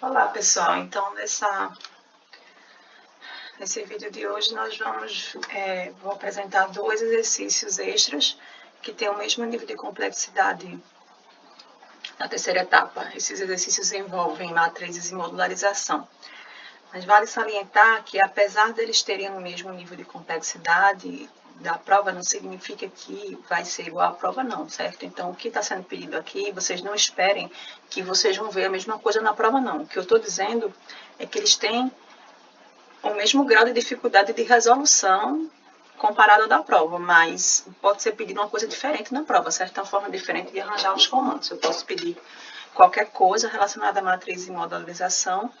Olá pessoal, então nesse vídeo de hoje nós vou apresentar dois exercícios extras que têm o mesmo nível de complexidade na terceira etapa. Esses exercícios envolvem matrizes e modularização. Mas vale salientar que apesar deles terem o mesmo nível de complexidade da prova, não significa que vai ser igual à prova não, certo? Então, o que está sendo pedido aqui, vocês não esperem que vocês vão ver a mesma coisa na prova não. O que eu estou dizendo é que eles têm o mesmo grau de dificuldade de resolução comparado ao da prova, mas pode ser pedido uma coisa diferente na prova, certo? Uma forma diferente de arranjar os comandos. Eu posso pedir qualquer coisa relacionada à matriz e modularização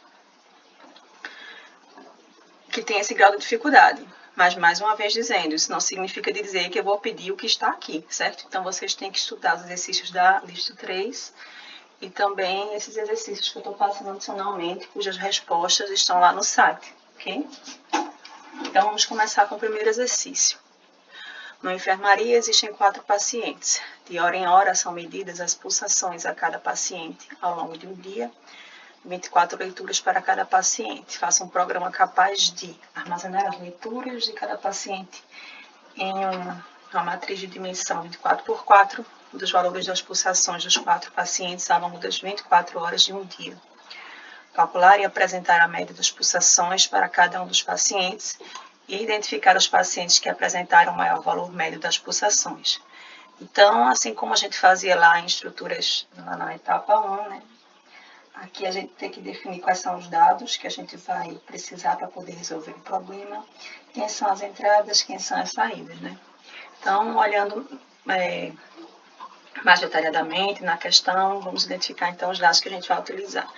que tem esse grau de dificuldade. Mas, mais uma vez dizendo, isso não significa dizer que eu vou pedir o que está aqui, certo? Então, vocês têm que estudar os exercícios da lista 3 e também esses exercícios que eu estou passando adicionalmente, cujas respostas estão lá no site, ok? Então, vamos começar com o primeiro exercício. Na enfermaria, existem 4 pacientes. De hora em hora, são medidas as pulsações a cada paciente ao longo de um dia, 24 leituras para cada paciente. Faça um programa capaz de armazenar as leituras de cada paciente em uma matriz de dimensão 24×4 dos valores das pulsações dos 4 pacientes ao longo das 24 horas de um dia. Calcular e apresentar a média das pulsações para cada um dos pacientes e identificar os pacientes que apresentaram o maior valor médio das pulsações. Então, assim como a gente fazia lá em estruturas, lá na etapa 1, né? Aqui a gente tem que definir quais são os dados que a gente vai precisar para poder resolver o problema, quem são as entradas, quem são as saídas, né? Então, olhando mais detalhadamente na questão, vamos identificar então os dados que a gente vai utilizar.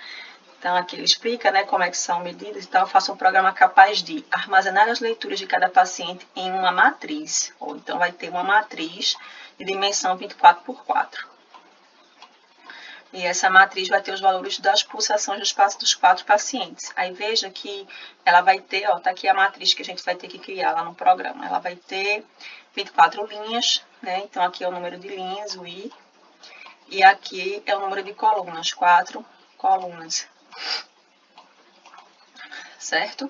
Então, aqui ele explica, né, como é que são medidas e tal. Faça um programa capaz de armazenar as leituras de cada paciente em uma matriz, ou então vai ter uma matriz de dimensão 24×4. E essa matriz vai ter os valores das pulsações dos 4 pacientes. Aí veja que ela vai ter, ó, tá aqui a matriz que a gente vai ter que criar lá no programa. Ela vai ter 24 linhas, né? Então aqui é o número de linhas, o I. E aqui é o número de colunas, 4 colunas. Certo?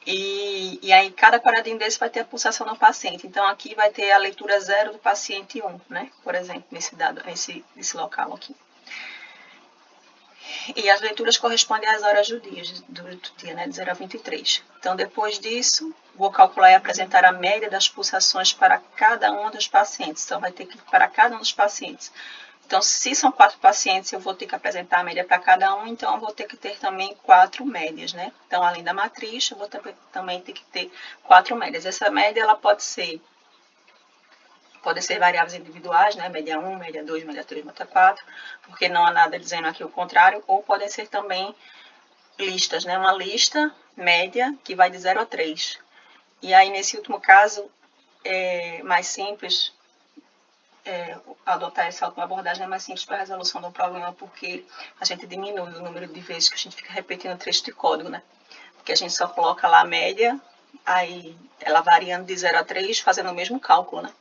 E aí cada quadradinho desse vai ter a pulsação do paciente. Então aqui vai ter a leitura 0 do paciente 1, né? Por exemplo, nesse dado, esse local aqui. E as leituras correspondem às horas do dia, né, de 0 a 23. Então, depois disso, vou calcular e apresentar a média das pulsações para cada um dos pacientes. Então, vai ter que para cada um dos pacientes. Então, se são 4 pacientes, eu vou ter que apresentar a média para cada um, então eu vou ter que ter também 4 médias, né? Então, além da matriz, eu vou também ter que ter 4 médias. Essa média, ela pode ser variáveis individuais, né? Média 1, média 2, média 3, média 4, porque não há nada dizendo aqui o contrário, ou podem ser também listas, né? Uma lista média que vai de 0 a 3. E aí, nesse último caso, é mais simples, adotar essa última abordagem é mais simples para a resolução do problema, porque a gente diminui o número de vezes que a gente fica repetindo o trecho de código, né? Porque a gente só coloca lá a média, aí ela variando de 0 a 3, fazendo o mesmo cálculo, né?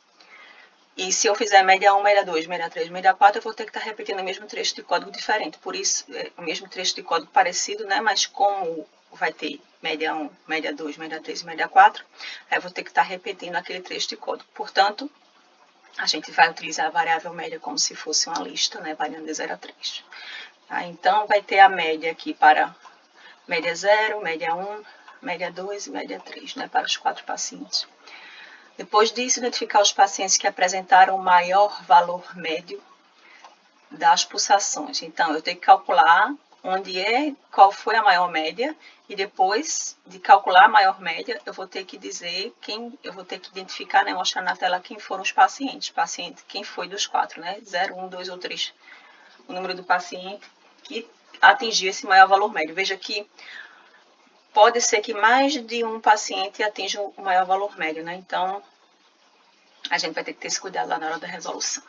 E se eu fizer média 1, média 2, média 3, média 4, eu vou ter que estar repetindo o mesmo trecho de código diferente. Por isso, o mesmo trecho de código parecido, né? Mas como vai ter média 1, média 2, média 3 e média 4, aí eu vou ter que estar repetindo aquele trecho de código. Portanto, a gente vai utilizar a variável média como se fosse uma lista, né? Variando de 0 a 3. Então, vai ter a média aqui para média 0, média 1, média 2 e média 3, né? Para os 4 pacientes. Depois disso, identificar os pacientes que apresentaram o maior valor médio das pulsações. Então, eu tenho que calcular qual foi a maior média, e depois de calcular a maior média, eu vou ter que dizer eu vou ter que identificar, né, mostrar na tela quem foram os pacientes. Quem foi dos 4, né? 0, 1, 2 ou 3. O número do paciente que atingiu esse maior valor médio. Veja que pode ser que mais de um paciente atinja o maior valor médio, né? Então, a gente vai ter que ter esse cuidado lá na hora da resolução.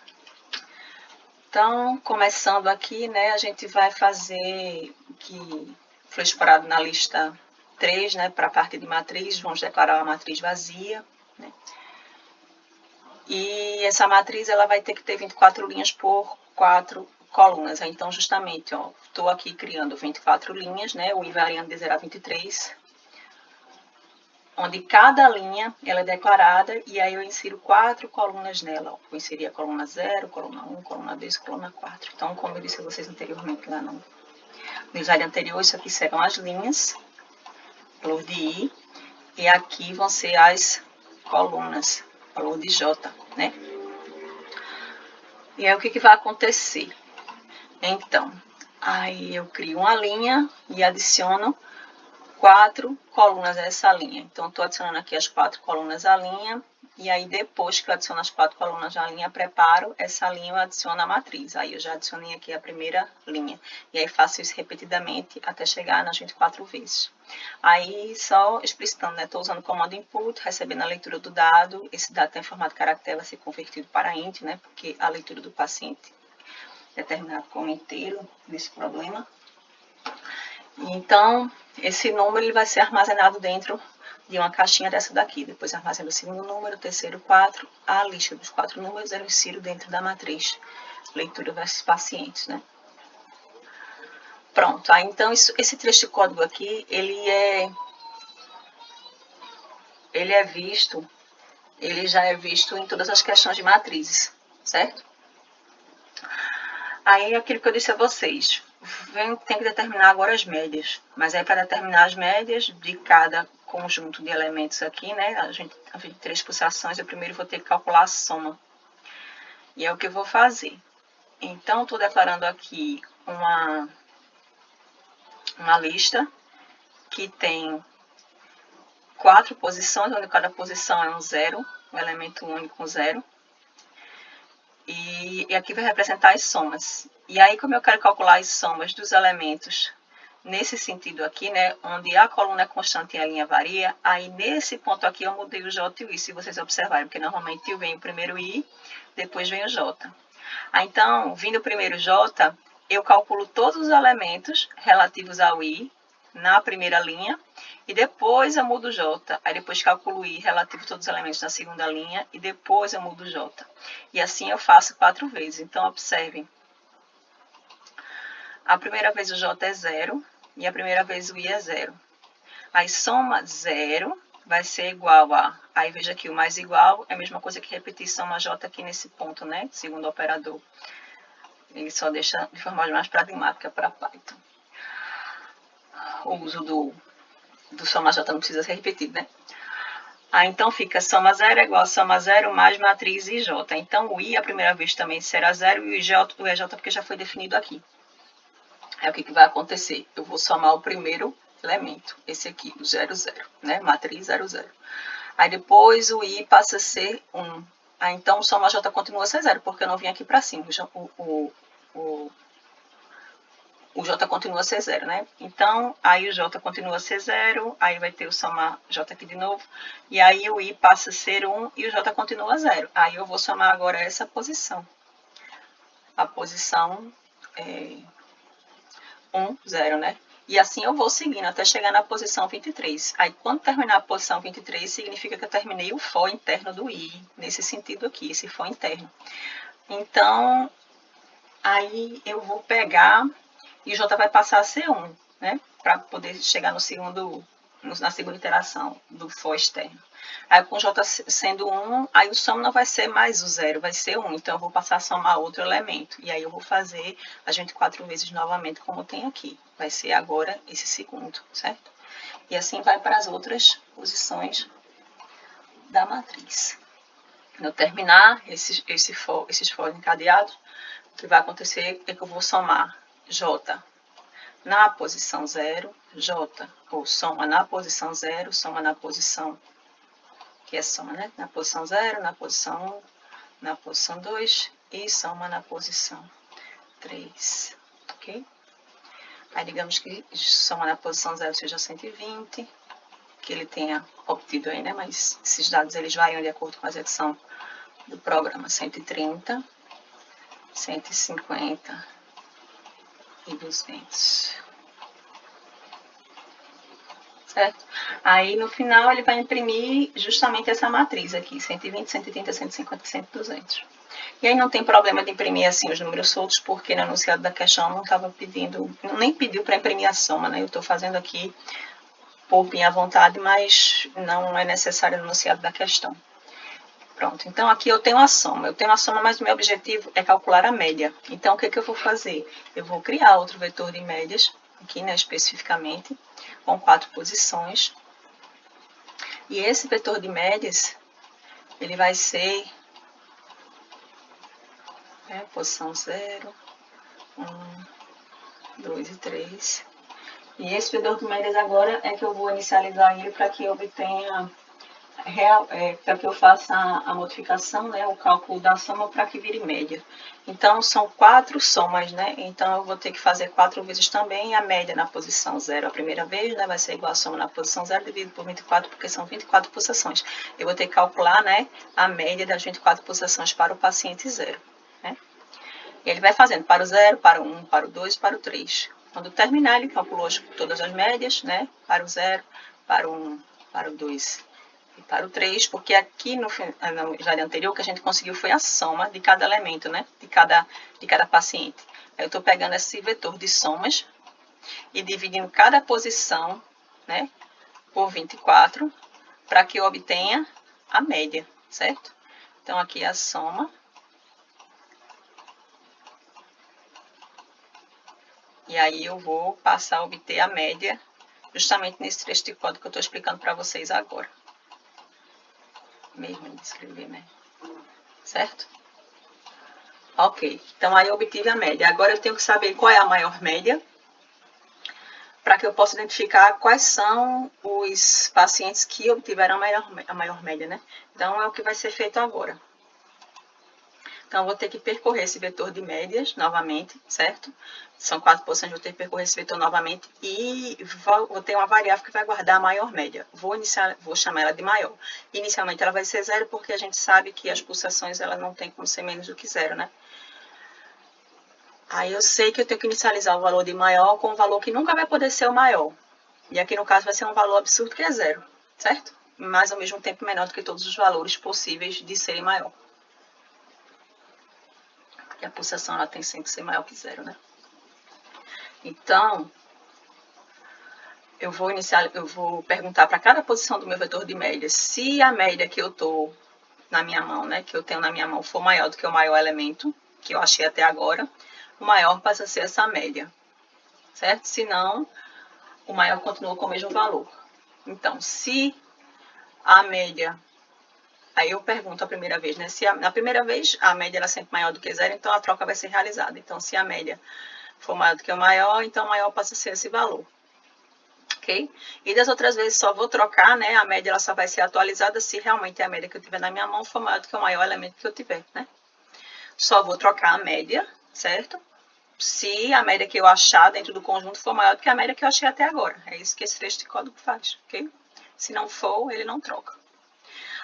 Então, começando aqui, né, a gente vai fazer o que foi explorado na lista 3, né, para a parte de matriz. Vamos declarar uma matriz vazia, né? E essa matriz, ela vai ter que ter 24 linhas por 4 colunas. Então, justamente, ó, estou aqui criando 24 linhas, né? O I variando de 0 a 23, onde cada linha ela é declarada, e aí eu insiro 4 colunas nela. Ó. Vou inserir a coluna 0, coluna 1, coluna 2, coluna 4. Então, como eu disse a vocês anteriormente lá no slide anterior, isso aqui serão as linhas, valor de I, e aqui vão ser as colunas, valor de J, né? E aí, o que vai acontecer? Então, aí eu crio uma linha e adiciono 4 colunas a essa linha. Então, estou adicionando aqui as 4 colunas à linha, e aí depois que eu adiciono as 4 colunas à linha, preparo essa linha, eu adiciono a matriz. Aí eu já adicionei aqui a primeira linha. E aí faço isso repetidamente até chegar nas 24 vezes. Aí, só explicitando, né? Estou usando o comando input, recebendo a leitura do dado. Esse dado tem formato caractere, vai ser convertido para int, né? Porque a leitura do paciente é determinado como inteiro nesse problema. Então, esse número ele vai ser armazenado dentro de uma caixinha dessa daqui. Depois armazeno o segundo número, o terceiro, 4. A lista dos 4 números eu insiro dentro da matriz leitura versus pacientes, né? Pronto. Aí, então, esse trecho de código aqui, ele já é visto em todas as questões de matrizes, certo? Aí, aquilo que eu disse a vocês, tem que determinar agora as médias, mas aí para determinar as médias de cada conjunto de elementos aqui, né, a 23 pulsações, eu primeiro vou ter que calcular a soma. E é o que eu vou fazer. Então, estou declarando aqui uma lista que tem 4 posições, onde cada posição é um zero, um elemento único, um zero. E aqui vai representar as somas. E aí, como eu quero calcular as somas dos elementos nesse sentido aqui, né, onde a coluna é constante e a linha varia, aí nesse ponto aqui eu mudei o J e o I, se vocês observarem, porque normalmente vem o primeiro I, depois vem o J. Aí, então, vindo o primeiro J, eu calculo todos os elementos relativos ao I na primeira linha, e depois eu mudo o J. Aí depois calculo o I relativo a todos os elementos na segunda linha, e depois eu mudo o J. E assim eu faço 4 vezes. Então, observem. A primeira vez o J é 0 e a primeira vez o I é 0. Aí soma 0 vai ser igual a... Aí veja aqui, o mais igual é a mesma coisa que repetir soma J aqui nesse ponto, né? Segundo o operador. Ele só deixa de forma mais pragmática para Python. O uso do soma J não precisa ser repetido, né? Aí então fica soma 0 é igual a soma 0 mais matriz IJ. Então o I a primeira vez também será 0 e o EJ porque já foi definido aqui. Aí o que vai acontecer? Eu vou somar o primeiro elemento, esse aqui, o 0, 0, né? Matriz 0, 0. Aí depois o I passa a ser 1. Aí então o soma J continua a ser 0, porque eu não vim aqui para cima. O J continua a ser 0, né? Então, aí o J continua a ser 0, aí vai ter o soma J aqui de novo, e aí o I passa a ser 1 e o J continua 0. Aí eu vou somar agora essa posição. A posição 1, 0, né? E assim eu vou seguindo até chegar na posição 23. Aí, quando terminar a posição 23, significa que eu terminei o for interno do I, nesse sentido aqui, esse for interno. Então, aí eu vou pegar e o J vai passar a ser 1, né? Para poder chegar na segunda iteração do for externo. Aí com o J sendo 1, aí o soma não vai ser mais o 0, vai ser 1. Então eu vou passar a somar outro elemento. E aí eu vou fazer as 24 vezes novamente, como tem aqui. Vai ser agora esse segundo, certo? E assim vai para as outras posições da matriz. Quando eu terminar esses for encadeados, o que vai acontecer é que eu vou somar J na posição 0, J, ou soma na posição 0, soma na posição, que é soma, né? Na posição 0, na posição 1, na posição 2 e soma na posição 3, ok? Aí, digamos que soma na posição 0 seja 120, que ele tenha obtido aí, né? Mas esses dados, eles variam de acordo com a execução do programa. 130, 150 e 200. certo? Aí, no final, ele vai imprimir justamente essa matriz aqui, 120, 130, 150, 100, 200. E aí não tem problema de imprimir assim os números soltos, porque no enunciado da questão não estava pedindo, nem pediu para imprimir a soma, né? Eu estou fazendo aqui por minha vontade, mas não é necessário no enunciado da questão. Pronto, então aqui eu tenho a soma, mas o meu objetivo é calcular a média. Então, o que eu vou fazer? Eu vou criar outro vetor de médias, aqui, né, especificamente, com 4 posições. E esse vetor de médias, ele vai ser posição 0, 1, 2 e 3. E esse vetor de médias agora é que eu vou inicializar ele para que eu obtenha, para que eu faça a modificação, né, o cálculo da soma para que vire média. Então, são 4 somas, né? Então, eu vou ter que fazer 4 vezes também a média na posição 0 a primeira vez, né? Vai ser igual a soma na posição 0 dividido por 24, porque são 24 pulsações. Eu vou ter que calcular, né, a média das 24 pulsações para o paciente 0, né? E ele vai fazendo para o 0, para o 1, para o 2, para o 3. Quando terminar, ele calculou todas as médias, né? Para o 0, para o 1, para o 2 e para o 3, porque aqui no slide anterior o que a gente conseguiu foi a soma de cada elemento, né? De cada paciente. Aí eu estou pegando esse vetor de somas e dividindo cada posição, né? Por 24, para que eu obtenha a média, certo? Então, aqui é a soma. E aí eu vou passar a obter a média justamente nesse trecho de código que eu estou explicando para vocês agora. Mesmo de escrever, né? Certo? Ok, então aí eu obtive a média. Agora eu tenho que saber qual é a maior média, para que eu possa identificar quais são os pacientes que obtiveram a maior média, né? Então é o que vai ser feito agora. Então, eu vou ter que percorrer esse vetor de médias novamente, certo? São 4 posições, vou ter que percorrer esse vetor novamente e vou ter uma variável que vai guardar a maior média. Vou chamar ela de maior. Inicialmente, ela vai ser 0, porque a gente sabe que as pulsações ela não tem como ser menos do que 0, né? Aí eu sei que eu tenho que inicializar o valor de maior com um valor que nunca vai poder ser o maior. E aqui, no caso, vai ser um valor absurdo que é 0, certo? Mas, ao mesmo tempo, menor do que todos os valores possíveis de serem maior. E a pulsação ela tem sempre que ser maior que 0, né? Então, eu vou perguntar para cada posição do meu vetor de média se a média que eu estou na minha mão, né, que eu tenho na minha mão, for maior do que o maior elemento que eu achei até agora, o maior passa a ser essa média, certo? Se não, o maior continua com o mesmo valor. Então, se a média... Aí eu pergunto a primeira vez, né? Se na primeira vez a média era sempre maior do que 0, então a troca vai ser realizada. Então, se a média for maior do que o maior, então o maior passa a ser esse valor. Ok? E das outras vezes só vou trocar, né? A média ela só vai ser atualizada se realmente a média que eu tiver na minha mão for maior do que o maior elemento que eu tiver, né? Só vou trocar a média, certo? Se a média que eu achar dentro do conjunto for maior do que a média que eu achei até agora. É isso que esse trecho de código faz, ok? Se não for, ele não troca.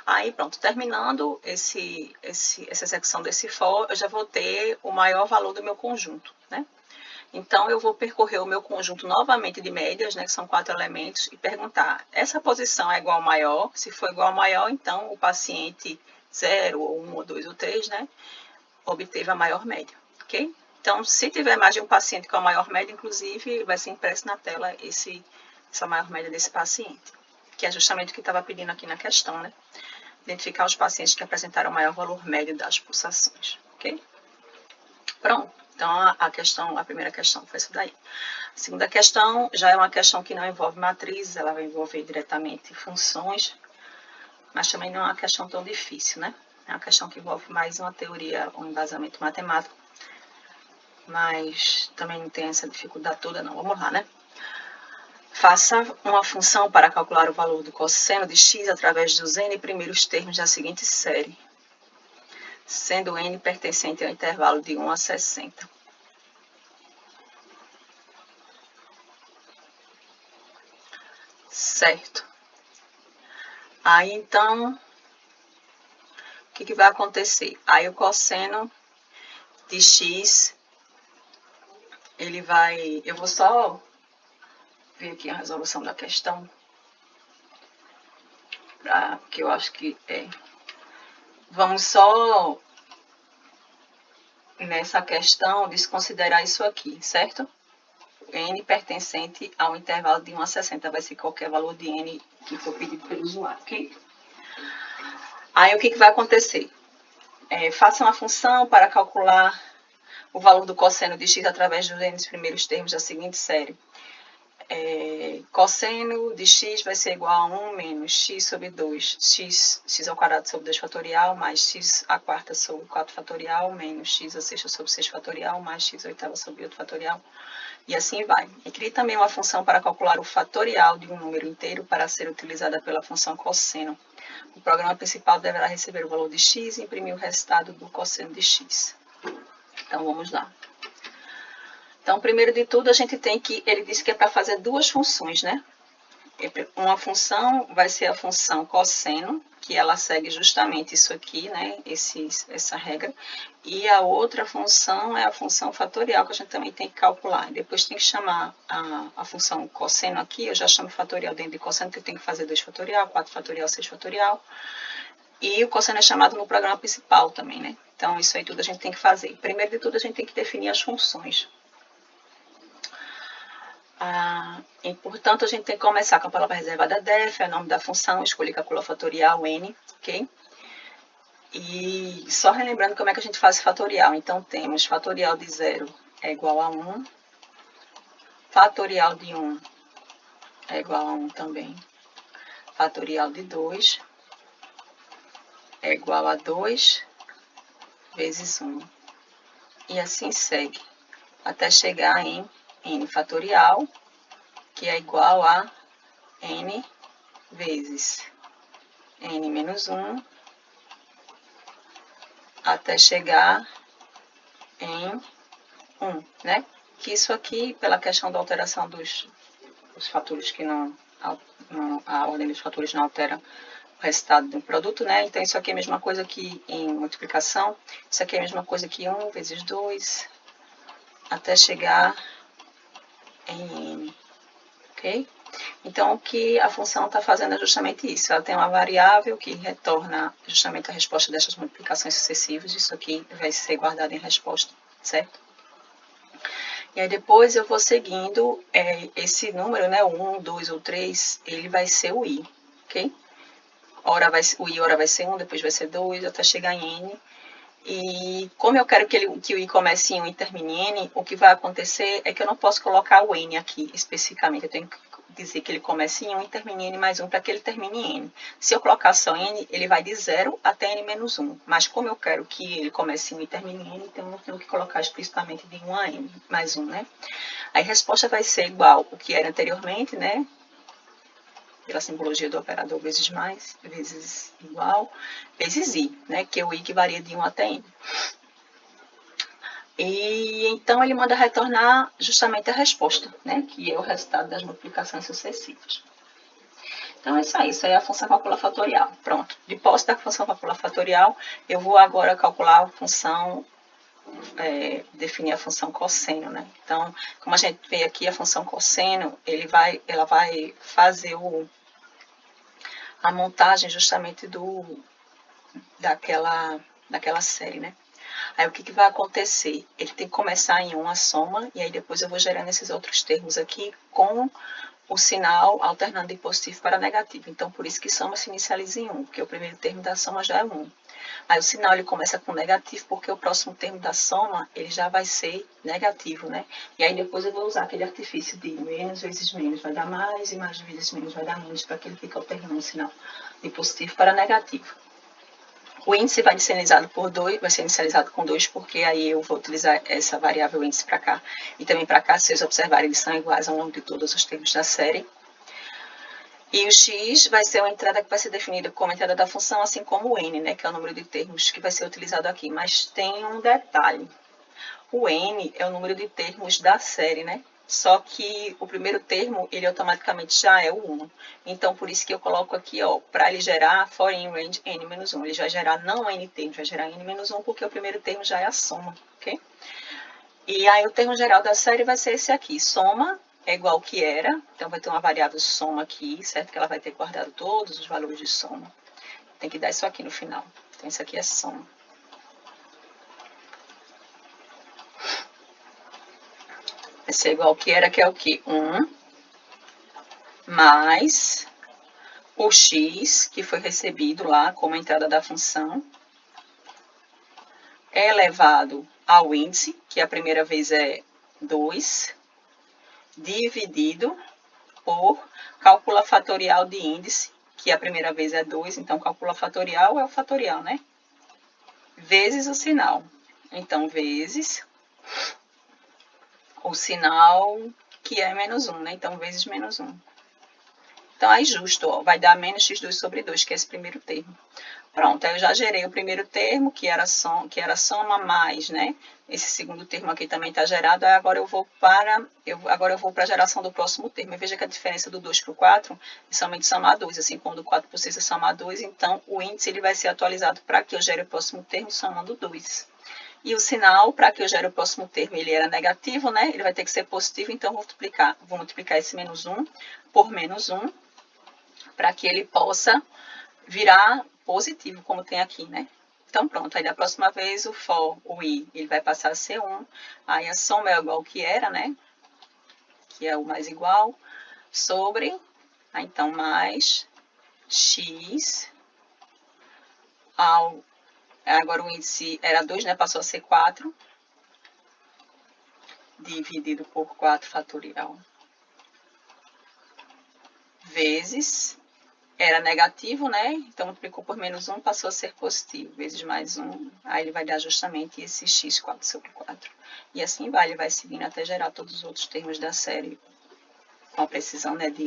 Aí, pronto, terminando essa secção desse for, eu já vou ter o maior valor do meu conjunto, né? Então, eu vou percorrer o meu conjunto novamente de médias, né, que são 4 elementos, e perguntar, essa posição é igual ao maior? Se for igual ao maior, então o paciente 0, ou 1, ou 2, ou 3, né, obteve a maior média, ok? Então, se tiver mais de um paciente com a maior média, inclusive, vai ser impresso na tela essa maior média desse paciente, que é justamente o que estava pedindo aqui na questão, né? Identificar os pacientes que apresentaram o maior valor médio das pulsações, ok? Pronto, então a primeira questão foi essa daí. A segunda questão já é uma questão que não envolve matrizes, ela vai envolver diretamente funções, mas também não é uma questão tão difícil, né? É uma questão que envolve mais uma teoria, um embasamento matemático, mas também não tem essa dificuldade toda não. Vamos lá, né? Faça uma função para calcular o valor do cosseno de x através dos n primeiros termos da seguinte série, sendo n pertencente ao intervalo de 1 a 60. Certo. Aí, então, o que vai acontecer? Aí o cosseno de x, ele vai... Eu vou só ver aqui a resolução da questão, porque eu acho que é. Vamos só nessa questão desconsiderar isso aqui, certo? N pertencente ao intervalo de 1 a 60, vai ser qualquer valor de N que for pedido pelo usuário, ok? Aí o que vai acontecer? Faça uma função para calcular o valor do cosseno de x através dos N primeiros termos da seguinte série. Cosseno de x vai ser igual a 1 menos x sobre 2, x ao quadrado sobre 2 fatorial, mais x à quarta sobre 4 fatorial, menos x à sexta sobre 6 fatorial, mais x à oitava sobre 8 fatorial, e assim vai. E crie também uma função para calcular o fatorial de um número inteiro para ser utilizada pela função cosseno. O programa principal deverá receber o valor de x e imprimir o resultado do cosseno de x. Então, vamos lá. Então, primeiro de tudo, a gente tem que... Ele disse que é para fazer duas funções, né? Uma função vai ser a função cosseno, que ela segue justamente isso aqui, né? Essa regra. E a outra função é a função fatorial, que a gente também tem que calcular. Depois tem que chamar a função cosseno aqui, eu já chamo fatorial dentro de cosseno, que eu tenho que fazer 2 fatorial, 4 fatorial, 6 fatorial. E o cosseno é chamado no programa principal também, né? Então, isso aí tudo a gente tem que fazer. Primeiro de tudo, a gente tem que definir as funções. E, portanto, a gente tem que começar com a palavra reservada def, é o nome da função, escolher calcular fatorial n, ok? E só relembrando como é que a gente faz fatorial. Então, temos fatorial de 0 é igual a 1, fatorial de 1 é igual a 1 também, fatorial de 2 é igual a 2 vezes 1. E assim segue, até chegar em n fatorial, que é igual a n vezes n menos 1, até chegar em 1, né? Que isso aqui, pela questão da alteração dos fatores que a ordem dos fatores não altera o resultado do produto, né? Então, isso aqui é a mesma coisa que em multiplicação, isso aqui é a mesma coisa que 1 vezes 2, até chegar em n, ok? Então, o que a função está fazendo é justamente isso. Ela tem uma variável que retorna justamente a resposta dessas multiplicações sucessivas. Isso aqui vai ser guardado em resposta, certo? E aí depois eu vou seguindo esse número, né? O 1, 2 ou 3, ele vai ser o i, ok? O i ora vai ser 1, depois vai ser 2, até chegar em n. E como eu quero que o i comece em 1 e termine em n, o que vai acontecer é que eu não posso colocar o n aqui especificamente. Eu tenho que dizer que ele comece em 1 e termine em n mais 1 para que ele termine em n. Se eu colocar só n, ele vai de 0 até n menos 1. Mas como eu quero que ele comece em 1 e termine em n, então eu tenho que colocar explicitamente de 1 a n mais 1, né? Aí a resposta vai ser igual ao que era anteriormente, né? Pela simbologia do operador vezes mais, vezes igual, vezes i, né? Que é o i que varia de 1 até n. E então ele manda retornar justamente a resposta, né? Que é o resultado das multiplicações sucessivas. Então é isso aí é a função calcular fatorial. Pronto. De posse da função calcular fatorial, eu vou agora calcular a função, definir a função cosseno, né? Então, como a gente vê aqui a função cosseno, ela vai fazer a montagem justamente daquela série, né? Aí o que vai acontecer? Ele tem que começar em uma soma, e aí depois eu vou gerando esses outros termos aqui com o sinal alternando de positivo para negativo. Então, por isso que soma se inicializa em 1, porque o primeiro termo da soma já é 1. Aí o sinal ele começa com negativo, porque o próximo termo da soma ele já vai ser negativo, né? E aí depois eu vou usar aquele artifício de menos vezes menos vai dar mais, e mais vezes menos vai dar menos, para que ele fique alternando o sinal de positivo para negativo. O índice vai ser inicializado por 2, vai ser inicializado com 2, porque aí eu vou utilizar essa variável índice para cá e também para cá. Se vocês observarem, eles são iguais ao longo de todos os termos da série. E o x vai ser uma entrada que vai ser definida como entrada da função, assim como o n, né, que é o número de termos que vai ser utilizado aqui. Mas tem um detalhe. O n é o número de termos da série, né? Só que o primeiro termo, ele automaticamente já é o 1. Então, por isso que eu coloco aqui, ó, para ele gerar for in range n-1. Ele vai gerar não n termos, vai gerar n-1, porque o primeiro termo já é a soma, ok? E aí o termo geral da série vai ser esse aqui, soma é igual ao que era, então vai ter uma variável soma aqui, certo? Que ela vai ter guardado todos os valores de soma. Tem que dar isso aqui no final. Então, isso aqui é soma. Vai ser igual ao que era, que é o quê? 1 mais o x, que foi recebido lá como entrada da função, elevado ao índice, que a primeira vez é 2, dividido por cálculo fatorial de índice, que a primeira vez é 2, então cálculo fatorial é o fatorial, né? Vezes o sinal. Então, vezes o sinal que é menos 1, né? Então, vezes menos 1. Então, aí justo, ó, vai dar menos x2 sobre 2, que é esse primeiro termo. Pronto, aí eu já gerei o primeiro termo, que era soma mais, né? Esse segundo termo aqui também está gerado, aí agora eu vou para a geração do próximo termo. E veja que a diferença do 2 para o 4 é somente somar 2, assim como do 4 para o 6 é somar 2, então o índice ele vai ser atualizado para que eu gere o próximo termo somando 2. E o sinal, para que eu gere o próximo termo, ele era negativo, né? Ele vai ter que ser positivo, então vou multiplicar esse menos 1 por menos 1, para que ele possa virar positivo, como tem aqui, né? Então, pronto, aí da próxima vez o i, ele vai passar a ser 1, aí a soma é igual ao que era, né? Que é o mais igual, sobre, então, mais x, agora o índice era 2, né? Passou a ser 4, dividido por 4 fatorial, vezes, era negativo, né? Então, multiplicou por menos 1, passou a ser positivo, vezes mais 1, aí ele vai dar justamente esse x 4 sobre 4. E assim vai, ele vai seguindo até gerar todos os outros termos da série com a precisão, né, de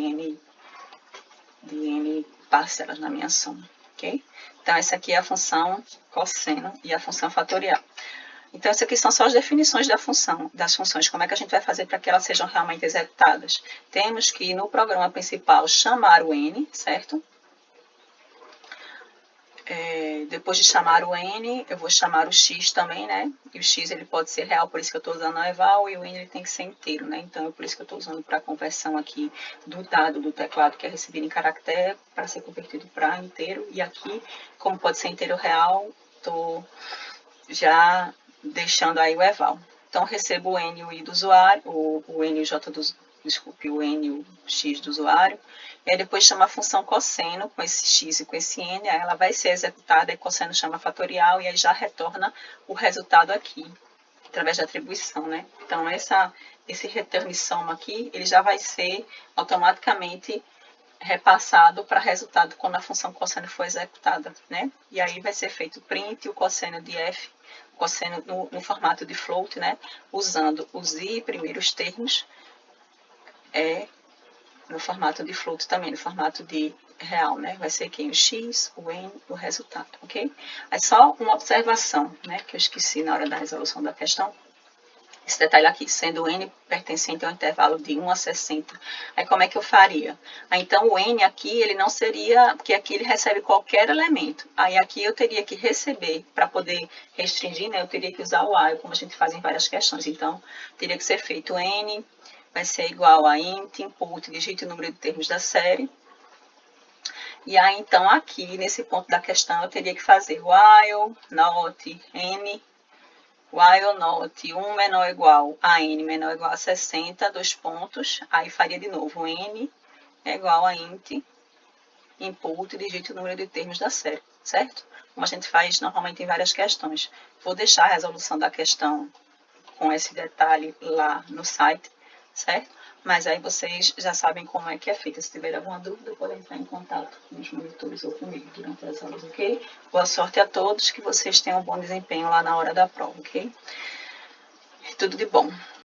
n parcelas na minha soma, ok? Então, essa aqui é a função cosseno e a função fatorial. Então, essas aqui são só as definições das funções, como é que a gente vai fazer para que elas sejam realmente executadas. Temos que, no programa principal, chamar o n, certo? Depois de chamar o n, eu vou chamar o x também, né? E o x ele pode ser real, por isso que eu estou usando a eval, e o n ele tem que ser inteiro, né? Então, é por isso que eu estou usando para a conversão aqui do dado do teclado, que é recebido em caractere, para ser convertido para inteiro. E aqui, como pode ser inteiro real, estou já deixando aí o eval. Então, recebo o n e o i do usuário, o n e o j desculpe, o n e o x do usuário, e aí depois chama a função cosseno com esse x e com esse n, aí ela vai ser executada, e cosseno chama fatorial, e aí já retorna o resultado aqui, através da atribuição, né? Então, esse return soma aqui, ele já vai ser automaticamente repassado para resultado quando a função cosseno for executada, né? E aí vai ser feito o print, o cosseno de f, cosseno no formato de float, né? Usando os i primeiros termos, no formato de float também, no formato de real, né? Vai ser aqui o x, o n, o resultado, ok? Aí só uma observação, né? Que eu esqueci na hora da resolução da questão. Esse detalhe aqui, sendo o n pertencente ao intervalo de 1 a 60. Aí como é que eu faria? Aí, então o n aqui, ele não seria, porque aqui ele recebe qualquer elemento. Aí aqui eu teria que receber, para poder restringir, né? Eu teria que usar o while, como a gente faz em várias questões. Então, teria que ser feito n, vai ser igual a int, input, digite o número de termos da série. E aí, então, aqui, nesse ponto da questão, eu teria que fazer while, not, n, while not 1 menor ou igual a n menor ou igual a 60, dois pontos, aí faria de novo n é igual a int, input, digite o número de termos da série, certo? Como a gente faz normalmente em várias questões. Vou deixar a resolução da questão com esse detalhe lá no site, certo? Mas aí vocês já sabem como é que é feita. Se tiver alguma dúvida, podem entrar em contato com os monitores ou comigo durante as aulas, ok? Boa sorte a todos, que vocês tenham um bom desempenho lá na hora da prova, ok? Tudo de bom.